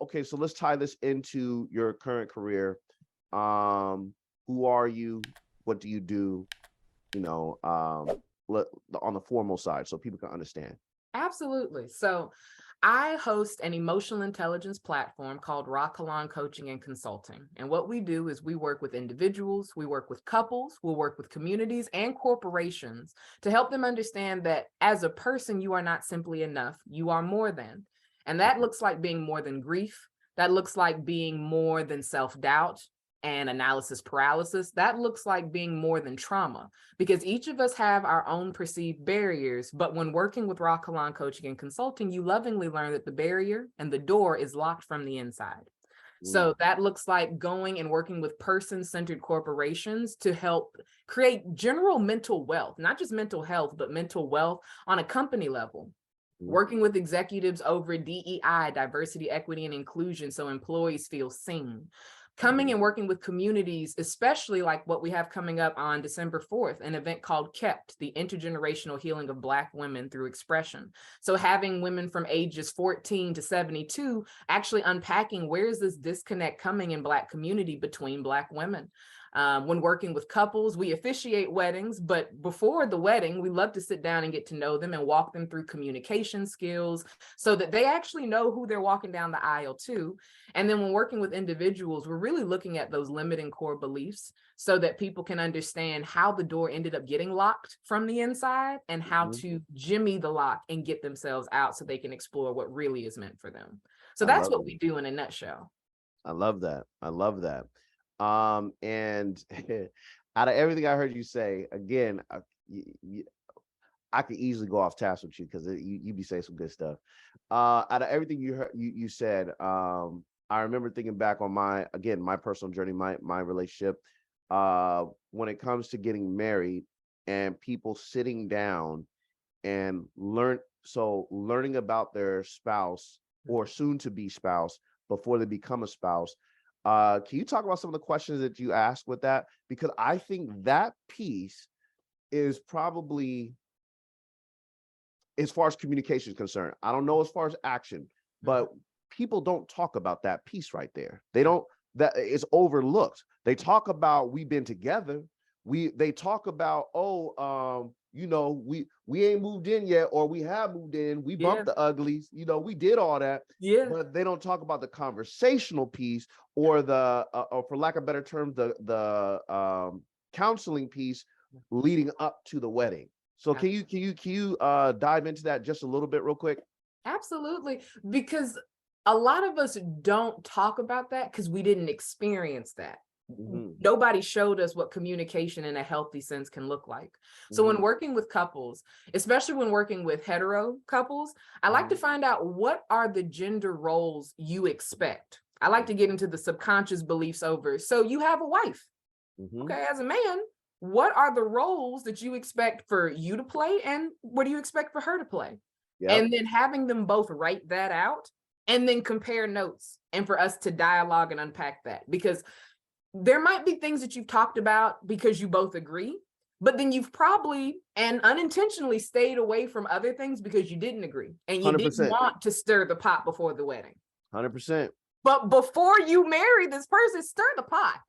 okay, so let's tie this into your current career. Who are you? What do you do? You know, on the formal side, so people can understand. Absolutely. So I host an emotional intelligence platform called Rah Kalon Coaching and Consulting. And what we do is we work with individuals, we work with couples, we'll work with communities and corporations to help them understand that as a person, you are not simply enough, you are more than. And that looks like being more than grief. That looks like being more than self-doubt and analysis paralysis. That looks like being more than trauma, because each of us have our own perceived barriers. But when working with Rah Kalon Coaching and Consulting, you lovingly learn that the barrier and the door is locked from the inside. So that looks like going and working with person-centered corporations to help create general mental wealth, not just mental health, but mental wealth on a company level. Working with executives over DEI, diversity, equity, and inclusion, so employees feel seen. Coming and working with communities, especially like what we have coming up on December 4th, an event called KEPT, the Intergenerational Healing of Black Women Through Expression. So having women from ages 14 to 72 actually unpacking where is this disconnect coming in Black community between Black women. When working with couples, we officiate weddings, but before the wedding, we love to sit down and get to know them and walk them through communication skills so that they actually know who they're walking down the aisle to. And then when working with individuals, we're really looking at those limiting core beliefs so that people can understand how the door ended up getting locked from the inside and how to jimmy the lock and get themselves out so they can explore what really is meant for them. So that's what we do in a nutshell. I love that. I love that. And out of everything I heard you say, again, I could easily go off task with you because you be saying some good stuff. Out of everything you heard, you said, I remember thinking back on my personal journey, my relationship, when it comes to getting married and people sitting down and learning about their spouse or soon to be spouse before they become a spouse. Can you talk about some of the questions that you asked with that? Because I think that piece is probably, as far as communication is concerned, I don't know as far as action, but people don't talk about that piece right there. They don't, that is overlooked. They talk about we've been together. They talk about, we ain't moved in yet, or we have moved in, we bumped the uglies, we did all that. But they don't talk about the conversational piece or or for lack of a better term, the counseling piece leading up to the wedding. So can you dive into that just a little bit real quick? Absolutely, because a lot of us don't talk about that because we didn't experience that. Nobody showed us what communication in a healthy sense can look like. So when working with couples, especially when working with hetero couples, I like to find out what are the gender roles you expect. I like to get into the subconscious beliefs over. So you have a wife. Okay, as a man, what are the roles that you expect for you to play and what do you expect for her to play? And then having them both write that out and then compare notes and for us to dialogue and unpack that, because there might be things that you've talked about because you both agree, but then you've probably and unintentionally stayed away from other things because you didn't agree and you 100%. Didn't want to stir the pot before the wedding. 100%. But before you marry this person, stir the pot,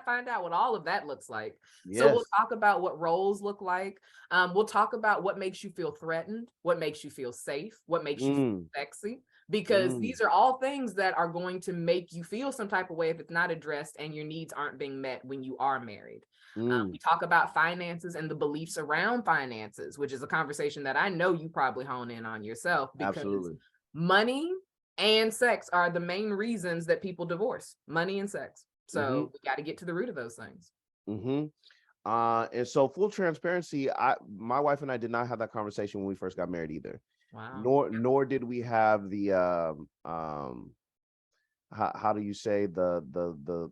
find out what all of that looks like. Yes. So we'll talk about what roles look like. We'll talk about what makes you feel threatened, what makes you feel safe, what makes you feel sexy. Because these are all things that are going to make you feel some type of way if it's not addressed and your needs aren't being met when you are married. We talk about finances and the beliefs around finances, which is a conversation that I know you probably hone in on yourself, because money and sex are the main reasons that people divorce, money and sex. So we got to get to the root of those things. And so full transparency, my wife and I did not have that conversation when we first got married either. Wow. Nor did we have the how do you say the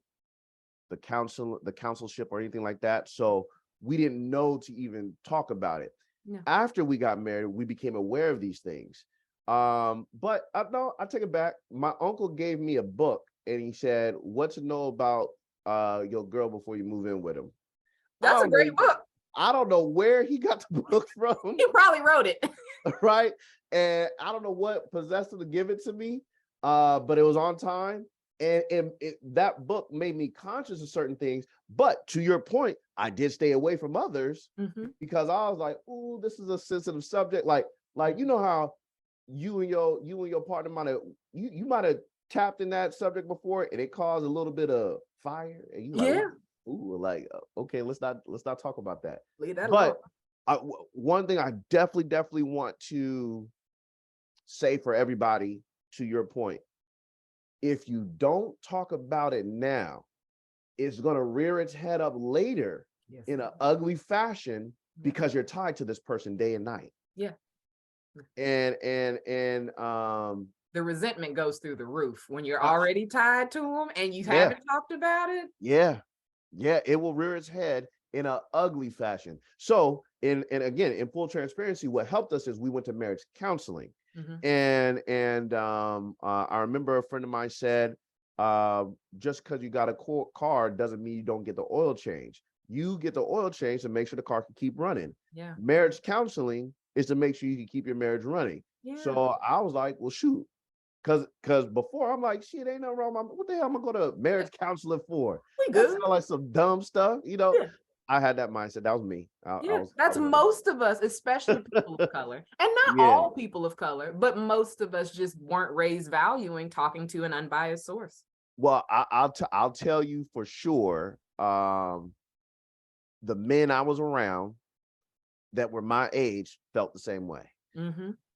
counselship or anything like that. So we didn't know to even talk about it. No. After we got married, we became aware of these things. But no, I take it back. My uncle gave me a book and he said, "What to know about your girl before you move in with him." That's a great book. I don't know where he got the book from. He probably wrote it. Right. And I don't know what possessed him to give it to me, but it was on time. And that book made me conscious of certain things. But to your point, I did stay away from others because I was like, "Ooh, this is a sensitive subject." Like you know how you and your partner you might have tapped in that subject before, and it caused a little bit of fire, and you like, Yeah, "Ooh, like okay, let's not talk about that." leave that alone. But one thing I definitely want to say for everybody, to your point, if you don't talk about it now, it's going to rear its head up later Yes. in an ugly fashion because you're tied to this person day and night. Yeah. And The resentment goes through the roof when you're already tied to them and you yeah, haven't talked about it. yeah, it will rear its head in an ugly fashion. So, and again, in full transparency, what helped us is we went to marriage counseling. And I remember a friend of mine said, just because you got a car doesn't mean you don't get the oil change. You get the oil change to make sure the car can keep running. Yeah. Marriage counseling is to make sure you can keep your marriage running. Yeah. So I was like, well, shoot. Cause before I'm like, shit, ain't no wrong. What the hell am I going to marriage counseling for? We That good. sounds like some dumb stuff, you know. Yeah. I had that mindset. That was me. That's most of us, especially people of color, and not all people of color, but most of us just weren't raised valuing talking to an unbiased source. Well, I'll tell you for sure. The men I was around that were my age felt the same way.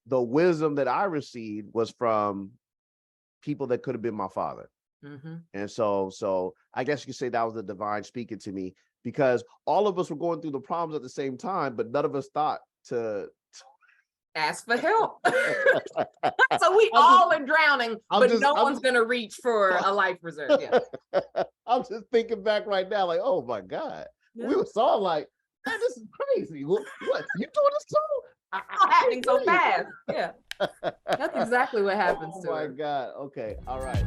The wisdom that I received was from people that could have been my father. And so I guess you could say that was the divine speaking to me, because all of us were going through the problems at the same time, but none of us thought to ask for help. So we all are drowning, but no one's going to reach for a life preserve. Yeah. I'm just thinking back right now, like, oh my God. We were all like, man, this is crazy. What you doing this too? It's happening so fast. Yeah. That's exactly what happens to Oh my God. Okay. All right.